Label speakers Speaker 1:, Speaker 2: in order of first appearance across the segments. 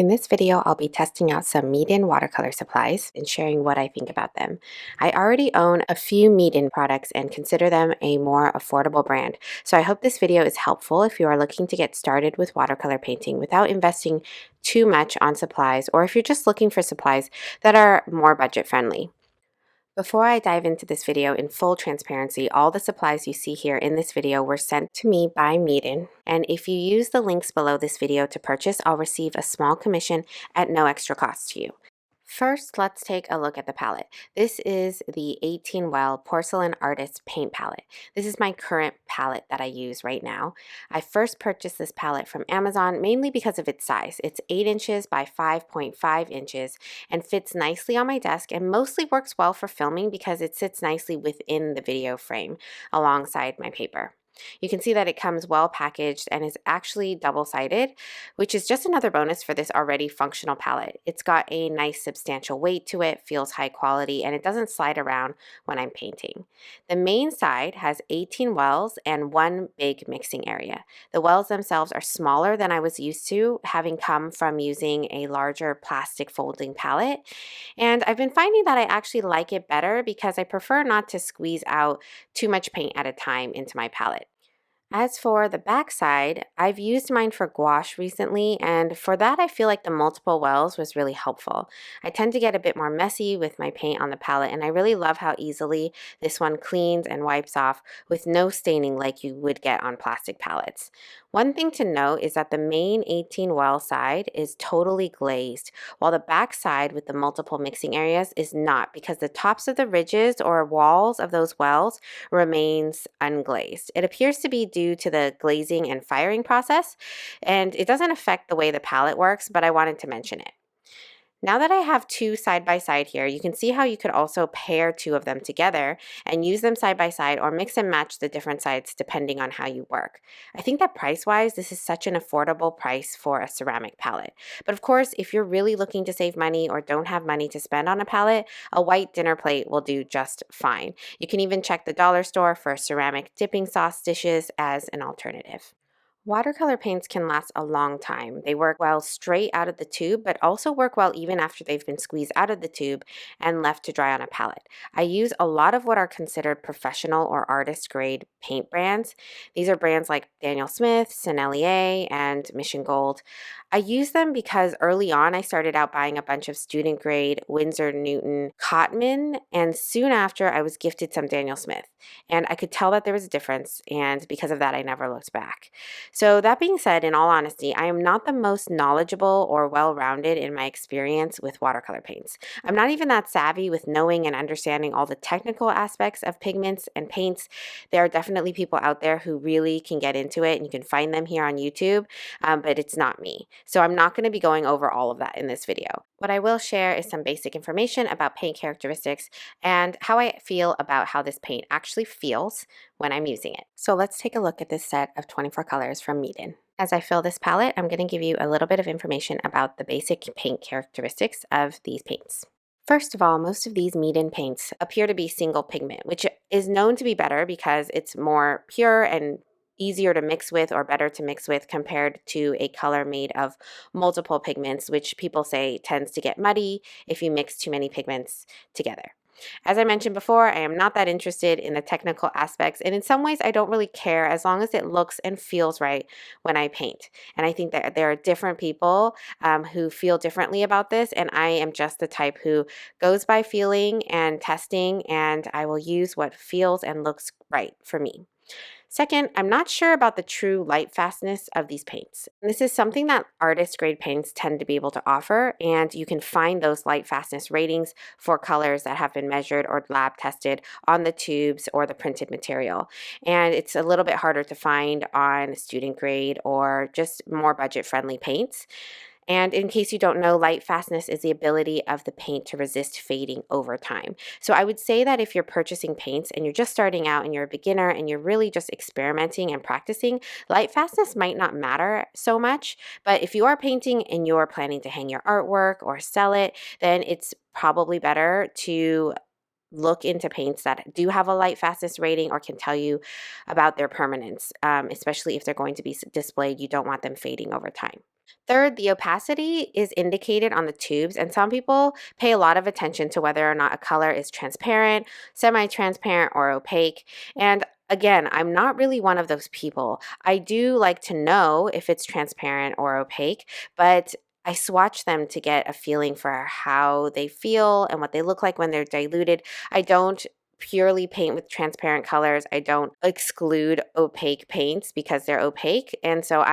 Speaker 1: In this video, I'll be testing out some Meeden watercolor supplies and sharing what I think about them. I already own a few Meeden products and consider them a more affordable brand, so I hope this video is helpful if you are looking to get started with watercolor painting without investing too much on supplies, or if you're just looking for supplies that are more budget friendly. Before I dive into this video, in full transparency, all the supplies you see here in this video were sent to me by Meeden, and if you use the links below this video to purchase, I'll receive a small commission at no extra cost to you. First, let's take a look at the palette. This is the 18 Well Porcelain Artist Paint Palette. This is my current palette that I use right now. I first purchased this palette from Amazon mainly because of its size. It's 8 inches by 5.5 inches and fits nicely on my desk and mostly works well for filming because it sits nicely within the video frame alongside my paper. You can see that it comes well packaged and is actually double-sided, which is just another bonus for this already functional palette. It's got a nice substantial weight to it, feels high quality, and it doesn't slide around when I'm painting. The main side has 18 wells and one big mixing area. The wells themselves are smaller than I was used to, having come from using a larger plastic folding palette, and I've been finding that I actually like it better because I prefer not to squeeze out too much paint at a time into my palette. As for the back side, I've used mine for gouache recently, and for that I feel like the multiple wells was really helpful. I tend to get a bit more messy with my paint on the palette, and I really love how easily this one cleans and wipes off with no staining like you would get on plastic palettes. One thing to note is that the main 18 well side is totally glazed, while the back side with the multiple mixing areas is not, because the tops of the ridges or walls of those wells remains unglazed. It appears to be due to the glazing and firing process, and it doesn't affect the way the palette works, but I wanted to mention it. Now that I have two side by side here, you can see how you could also pair two of them together and use them side by side or mix and match the different sides depending on how you work. I think that price-wise, this is such an affordable price for a ceramic palette. But of course, if you're really looking to save money or don't have money to spend on a palette, a white dinner plate will do just fine. You can even check the dollar store for ceramic dipping sauce dishes as an alternative. Watercolor paints can last a long time. They work well straight out of the tube, but also work well even after they've been squeezed out of the tube and left to dry on a palette. I use a lot of what are considered professional or artist grade paint brands. These are brands like Daniel Smith, Sennelier, and Mission Gold. I use them because early on I started out buying a bunch of student grade Winsor Newton Cotman, and soon after I was gifted some Daniel Smith. And I could tell that there was a difference, and because of that I never looked back. So that being said, in all honesty, I am not the most knowledgeable or well-rounded in my experience with watercolor paints. I'm not even that savvy with knowing and understanding all the technical aspects of pigments and paints. There are definitely people out there who really can get into it, and you can find them here on YouTube, but it's not me. So I'm not going to be going over all of that in this video. What I will share is some basic information about paint characteristics and how I feel about how this paint actually feels when I'm using it. So let's take a look at this set of 24 colors from Meeden. As I fill this palette, I'm going to give you a little bit of information about the basic paint characteristics of these paints. First of all, most of these Meeden paints appear to be single pigment, which is known to be better because it's more pure and easier to mix with or better to mix with compared to a color made of multiple pigments, which people say tends to get muddy if you mix too many pigments together. As I mentioned before, I am not that interested in the technical aspects, and in some ways I don't really care as long as it looks and feels right when I paint. And I think that there are different people who feel differently about this, and I am just the type who goes by feeling and testing, and I will use what feels and looks right for me. Second, I'm not sure about the true light fastness of these paints. This is something that artist grade paints tend to be able to offer, and you can find those light fastness ratings for colors that have been measured or lab tested on the tubes or the printed material. And it's a little bit harder to find on student grade or just more budget friendly paints. And in case you don't know, light fastness is the ability of the paint to resist fading over time. So I would say that if you're purchasing paints and you're just starting out and you're a beginner and you're really just experimenting and practicing, light fastness might not matter so much. But if you are painting and you're planning to hang your artwork or sell it, then it's probably better to look into paints that do have a light fastness rating or can tell you about their permanence, especially if they're going to be displayed. You don't want them fading over time. Third, the opacity is indicated on the tubes, and some people pay a lot of attention to whether or not a color is transparent, semi-transparent, or opaque. And again, I'm not really one of those people. I do like to know if it's transparent or opaque, but I swatch them to get a feeling for how they feel and what they look like when they're diluted. I don't purely paint with transparent colors. I don't exclude opaque paints because they're opaque. And so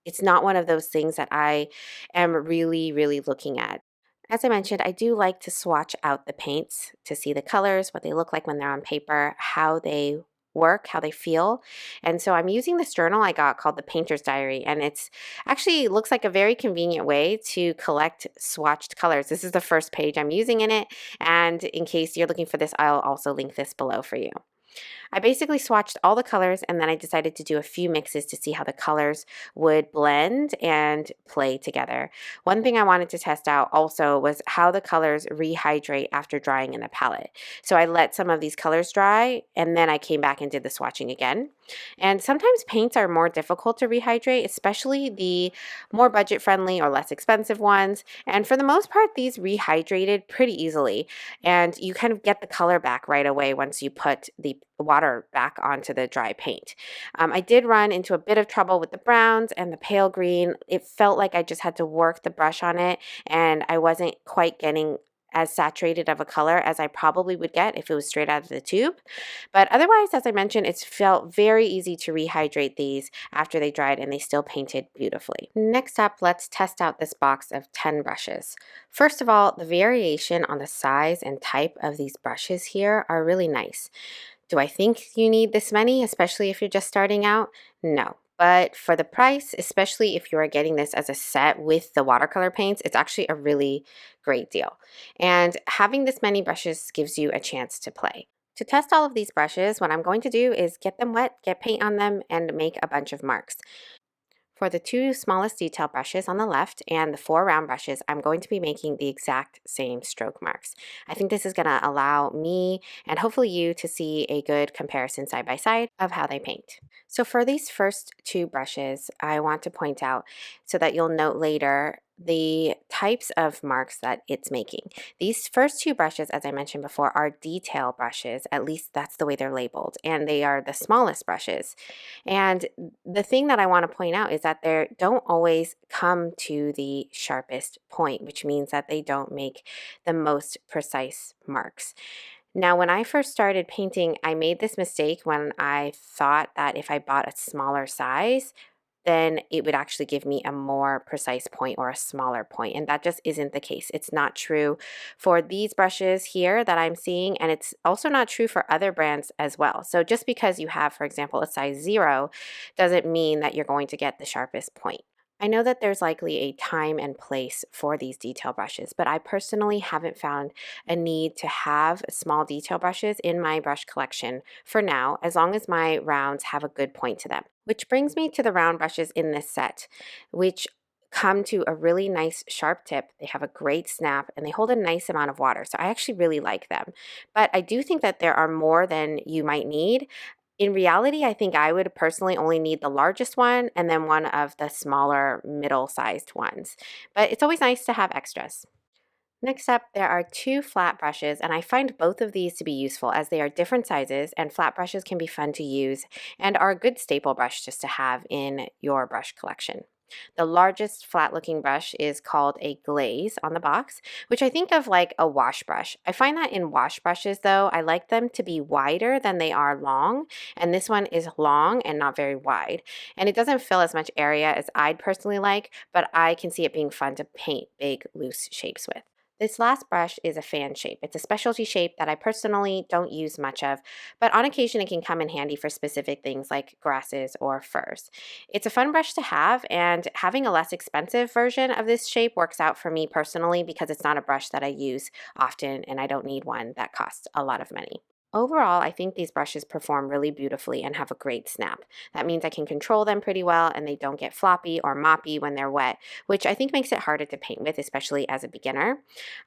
Speaker 1: it's not one of those things that I am really, really looking at. As I mentioned, I do like to swatch out the paints to see the colors, what they look like when they're on paper, how they work, how they feel. And so I'm using this journal I got called the Painter's Diary, and it's actually looks like a very convenient way to collect swatched colors. This is the first page I'm using in it, and in case you're looking for this, I'll also link this below for you. I basically swatched all the colors, and then I decided to do a few mixes to see how the colors would blend and play together. One thing I wanted to test out also was how the colors rehydrate after drying in the palette. So I let some of these colors dry, and then I came back and did the swatching again. And sometimes paints are more difficult to rehydrate, especially the more budget-friendly or less expensive ones. And for the most part, these rehydrated pretty easily, and you kind of get the color back right away once you put the water back onto the dry paint. I did run into a bit of trouble with the browns and the pale green. It felt like I just had to work the brush on it, and I wasn't quite getting as saturated of a color as I probably would get if it was straight out of the tube. But otherwise, as I mentioned, it's felt very easy to rehydrate these after they dried, and they still painted beautifully. Next up, let's test out this box of 10 brushes. First of all, the variation on the size and type of these brushes here are really nice. Do I think you need this many, especially if you're just starting out? No. But for the price, especially if you are getting this as a set with the watercolor paints, it's actually a really great deal. And having this many brushes gives you a chance to play. To test all of these brushes, what I'm going to do is get them wet, get paint on them, and make a bunch of marks. For the two smallest detail brushes on the left and the four round brushes, I'm going to be making the exact same stroke marks. I think this is going to allow me and hopefully you to see a good comparison side by side of how they paint. So for these first two brushes, I want to point out so that you'll note later the types of marks that it's making. These first two brushes, as I mentioned before, are detail brushes. At least that's the way they're labeled, and they are the smallest brushes. And the thing that I want to point out is that they don't always come to the sharpest point, which means that they don't make the most precise marks. Now, when I first started painting, I made this mistake when I thought that if I bought a smaller size, then it would actually give me a more precise point or a smaller point. And that just isn't the case. It's not true for these brushes here that I'm seeing, and it's also not true for other brands as well. So just because you have, for example, a size 0 doesn't mean that you're going to get the sharpest point. I know that there's likely a time and place for these detail brushes, but I personally haven't found a need to have small detail brushes in my brush collection for now, as long as my rounds have a good point to them. Which brings me to the round brushes in this set, which come to a really nice sharp tip. They have a great snap and they hold a nice amount of water. So I actually really like them. But I do think that there are more than you might need. In reality, I think I would personally only need the largest one and then one of the smaller middle-sized ones. But it's always nice to have extras. Next up, there are two flat brushes, and I find both of these to be useful as they are different sizes, and flat brushes can be fun to use and are a good staple brush just to have in your brush collection. The largest flat looking brush is called a glaze on the box, which I think of like a wash brush. I find that in wash brushes though, I like them to be wider than they are long, and this one is long and not very wide. And it doesn't fill as much area as I'd personally like, but I can see it being fun to paint big loose shapes with. This last brush is a fan shape. It's a specialty shape that I personally don't use much of, but on occasion it can come in handy for specific things like grasses or furs. It's a fun brush to have, and having a less expensive version of this shape works out for me personally because it's not a brush that I use often and I don't need one that costs a lot of money. Overall, I think these brushes perform really beautifully and have a great snap. That means I can control them pretty well and they don't get floppy or moppy when they're wet, which I think makes it harder to paint with, especially as a beginner.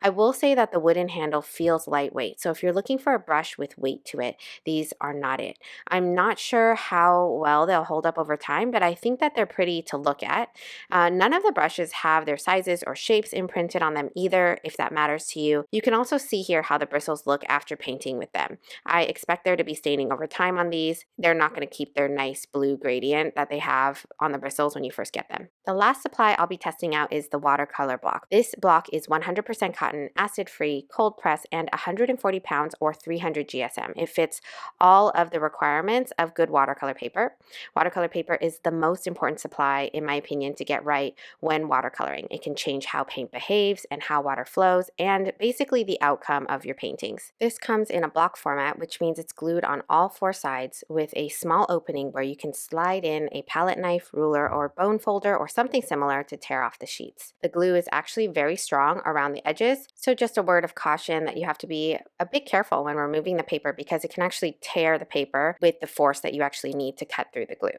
Speaker 1: I will say that the wooden handle feels lightweight, so if you're looking for a brush with weight to it, these are not it. I'm not sure how well they'll hold up over time, but I think that they're pretty to look at. None of the brushes have their sizes or shapes imprinted on them either, if that matters to you. You can also see here how the bristles look after painting with them. I expect there to be staining over time on these. They're not going to keep their nice blue gradient that they have on the bristles when you first get them. The last supply I'll be testing out is the Watercolor Block. This block is 100% cotton, acid-free, cold press, and 140 pounds or 300 GSM. It fits all of the requirements of good watercolor paper. Watercolor paper is the most important supply, in my opinion, to get right when watercoloring. It can change how paint behaves and how water flows, and basically the outcome of your paintings. This comes in a block format, which means it's glued on all four sides with a small opening where you can slide in a palette knife, ruler, or bone folder or something similar to tear off the sheets. The glue is actually very strong around the edges, so just a word of caution that you have to be a bit careful when removing the paper because it can actually tear the paper with the force that you actually need to cut through the glue.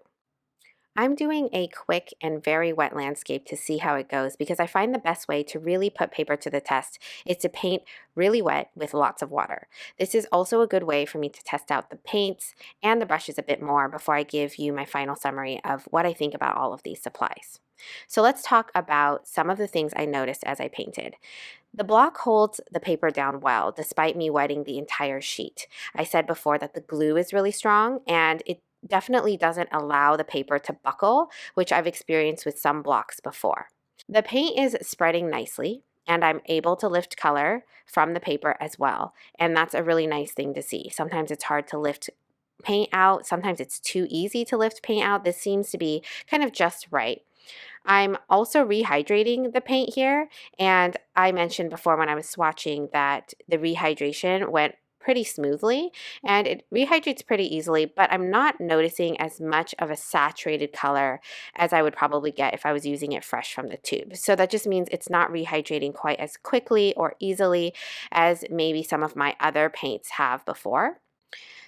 Speaker 1: I'm doing a quick and very wet landscape to see how it goes because I find the best way to really put paper to the test is to paint really wet with lots of water. This is also a good way for me to test out the paints and the brushes a bit more before I give you my final summary of what I think about all of these supplies. So let's talk about some of the things I noticed as I painted. The block holds the paper down well despite me wetting the entire sheet. I said before that the glue is really strong and it definitely doesn't allow the paper to buckle, which I've experienced with some blocks before. The paint is spreading nicely, and I'm able to lift color from the paper as well, and that's a really nice thing to see. Sometimes it's hard to lift paint out, sometimes it's too easy to lift paint out. This seems to be kind of just right. I'm also rehydrating the paint here, and I mentioned before when I was swatching that the rehydration went pretty smoothly and it rehydrates pretty easily, but I'm not noticing as much of a saturated color as I would probably get if I was using it fresh from the tube. So that just means it's not rehydrating quite as quickly or easily as maybe some of my other paints have before.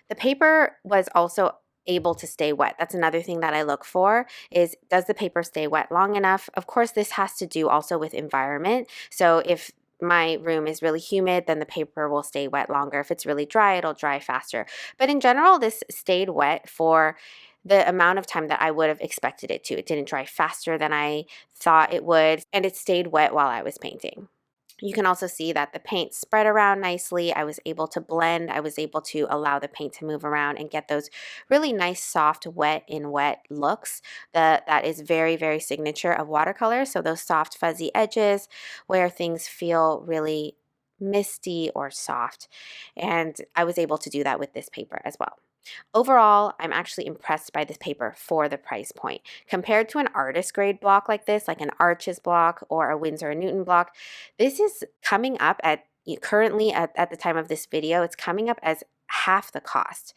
Speaker 1: The paper was also able to stay wet. That's another thing that I look for is, does the paper stay wet long enough? Of course, this has to do also with environment. So if my room is really humid, then the paper will stay wet longer. If it's really dry, it'll dry faster. But in general, this stayed wet for the amount of time that I would have expected it to. It didn't dry faster than I thought it would, and it stayed wet while I was painting. You can also see that the paint spread around nicely. I was able to blend. I was able to allow the paint to move around and get those really nice, soft, wet in wet looks. That is very, very signature of watercolor. So those soft, fuzzy edges where things feel really misty or soft. And I was able to do that with this paper as well. Overall, I'm actually impressed by this paper for the price point. Compared to an artist grade block like this, like an Arches block or a Winsor & Newton block, this is coming up at, currently at the time of this video, it's coming up as half the cost.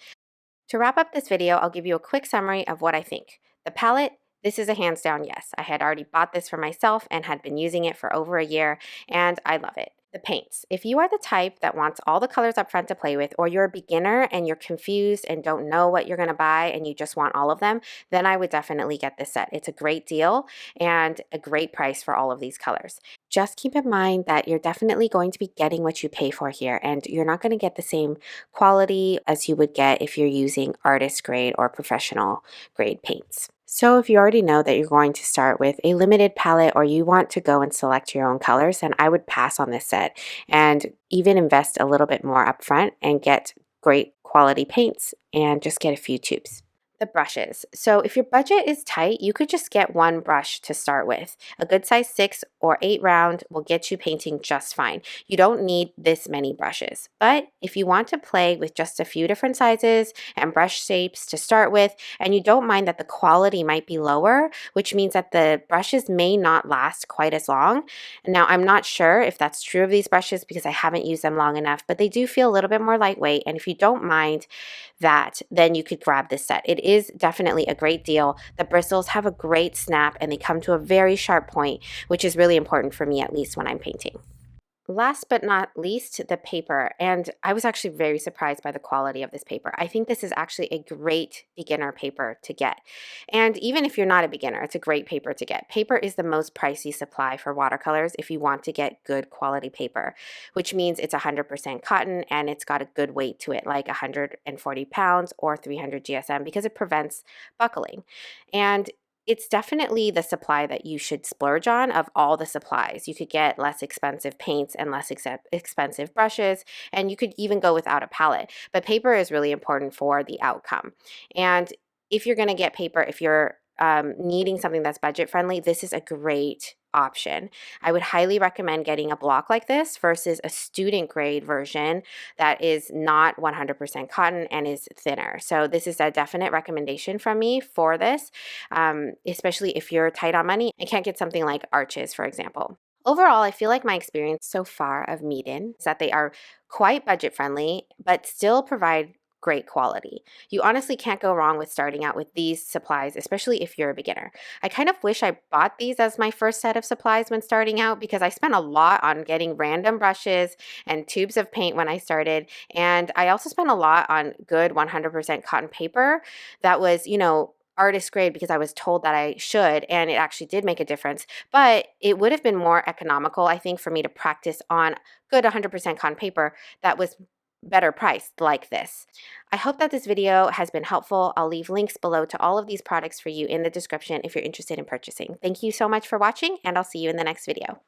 Speaker 1: To wrap up this video, I'll give you a quick summary of what I think. The palette, this is a hands down yes. I had already bought this for myself and had been using it for over a year, and I love it. The paints. If you are the type that wants all the colors up front to play with, or you're a beginner and you're confused and don't know what you're going to buy and you just want all of them, then I would definitely get this set. It's a great deal and a great price for all of these colors. Just keep in mind that you're definitely going to be getting what you pay for here, and you're not going to get the same quality as you would get if you're using artist grade or professional grade paints. So if you already know that you're going to start with a limited palette or you want to go and select your own colors, then I would pass on this set and even invest a little bit more upfront and get great quality paints and just get a few tubes. The brushes. So if your budget is tight, you could just get one brush to start with. A good size 6 or 8 round will get you painting just fine. You don't need this many brushes. But if you want to play with just a few different sizes and brush shapes to start with, and you don't mind that the quality might be lower, which means that the brushes may not last quite as long. Now, I'm not sure if that's true of these brushes because I haven't used them long enough, but they do feel a little bit more lightweight. And if you don't mind that, then you could grab this set. It is definitely a great deal. The bristles have a great snap and they come to a very sharp point, which is really important for me, at least when I'm painting. Last but not least, the paper. And I was actually very surprised by the quality of this paper. I think this is actually a great beginner paper to get. And even if you're not a beginner, it's a great paper to get. Paper is the most pricey supply for watercolors if you want to get good quality paper, which means it's 100% cotton and it's got a good weight to it, like 140 pounds or 300 GSM, because it prevents buckling. And it's definitely the supply that you should splurge on of all the supplies. You could get less expensive paints and less expensive brushes, and you could even go without a palette. But paper is really important for the outcome. And if you're going to get paper, if you're needing something that's budget friendly, this is a great option. I would highly recommend getting a block like this versus a student grade version that is not 100% cotton and is thinner. So this is a definite recommendation from me for this, especially if you're tight on money and can't get something like Arches, for example. Overall, I feel like my experience so far of Meeden is that they are quite budget friendly, but still provide great quality. You honestly can't go wrong with starting out with these supplies, especially if you're a beginner. I kind of wish I bought these as my first set of supplies when starting out because I spent a lot on getting random brushes and tubes of paint when I started. And I also spent a lot on good 100% cotton paper that was, artist grade because I was told that I should, and it actually did make a difference. But it would have been more economical, I think, for me to practice on good 100% cotton paper that was better priced like this. I hope that this video has been helpful. I'll leave links below to all of these products for you in the description if you're interested in purchasing. Thank you so much for watching, and I'll see you in the next video.